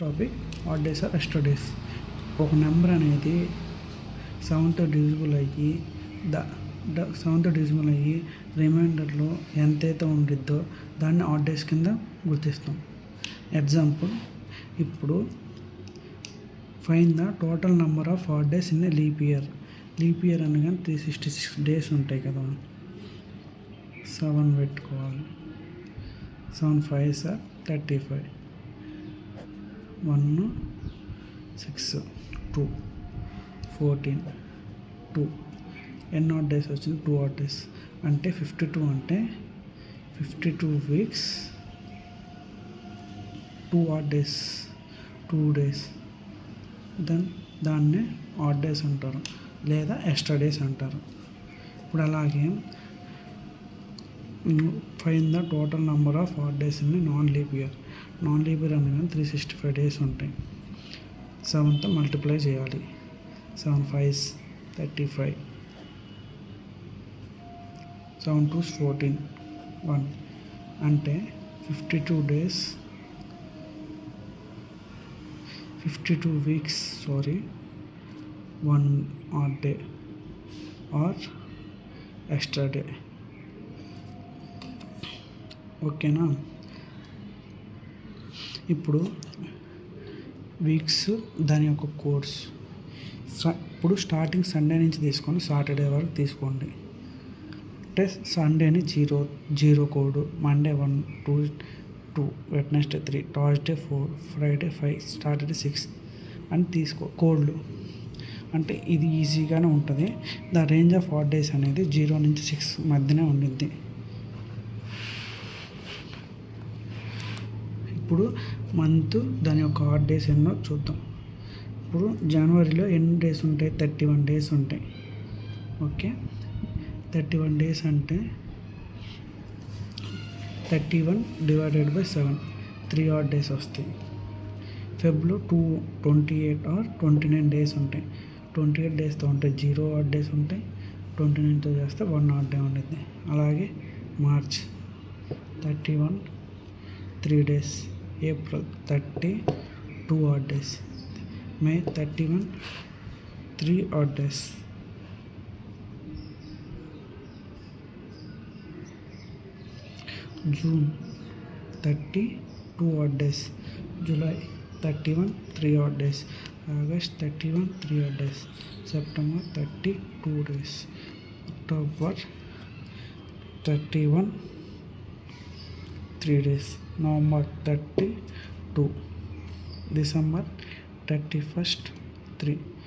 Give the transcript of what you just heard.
Topic odd days are extra days. ఒక number అనేది 7తో divisible అయ్యి రిమైండర్లో ఎంతైతే ఉండిద్దో దాన్ని ఆడ్ డేస్ కింద గుర్తిస్తాం. ఎగ్జాంపుల్, ఇప్పుడు find the total number of odd days in a leap year. Leap year అనగానే 366 డేస్ ఉంటాయి కదా, 7 పెట్టుకోవాలి. 7 5s are 35, 1 6 2 14 2. ఎన్ని ఆడ్ డేస్ వచ్చింది? 2 ఆడ్ డేస్. అంటే 52 అంటే 52 వీక్స్, 2 ఆడ్ డేస్, 2 డేస్. దాన్నే ఆడ్ డేస్ అంటారు లేదా ఎక్స్ట్రా డేస్ అంటారు. ఇప్పుడు అలాగే find the total number of odd days in non leap year. Non leap year అనగానే 365 డేస్ ఉంటాయి. 7తో మల్టిప్లై చేయాలి. 7 5s 35, 7 2s 14, 1 అంటే 52 days, 52 weeks, 1 add day or extra day. ఓకేనా? ఇప్పుడు వీక్స్ దాని యొక్క కోడ్స్. ఇప్పుడు స్టార్టింగ్ సండే నుంచి తీసుకొని సాటర్డే వరకు తీసుకోండి. అంటే సండేని 0 code, Monday 1 2 2, Wednesday 3, Thursday 4, Friday 5, Saturday 6 అని తీసుకో కోడ్లు. అంటే ఇది ఈజీగానే ఉంటుంది. The range of odd days అనేది 0 నుంచి 6 మధ్యనే ఉండిద్ది. ఇప్పుడు మంత్ దాని యొక్క ఆడ్ డేస్ ఎన్నో చూద్దాం. ఇప్పుడు జనవరిలో ఎన్ని డేస్ ఉంటాయి? 31 డేస్ ఉంటాయి. ఓకే, 31 డేస్ అంటే 31 డివైడెడ్ బై 7, 3 ఆడ్ డేస్ వస్తాయి. ఫెబ్లో 28 ఆర్ 29 డేస్ ఉంటాయి. 28 డేస్తో ఉంటాయి 0 ఆడ్ డేస్ ఉంటాయి. 29తో చేస్తే 1 ఆడ్ డే ఉంటుంది. అలాగే March 31 3 days, April 30 2 odd days, May 31 3 odd days, June 30 2 odd days, July 31 3 odd days, August 31 3 odd days, September 30 2 days, October 31 3 days, November 30 2, December 31 3.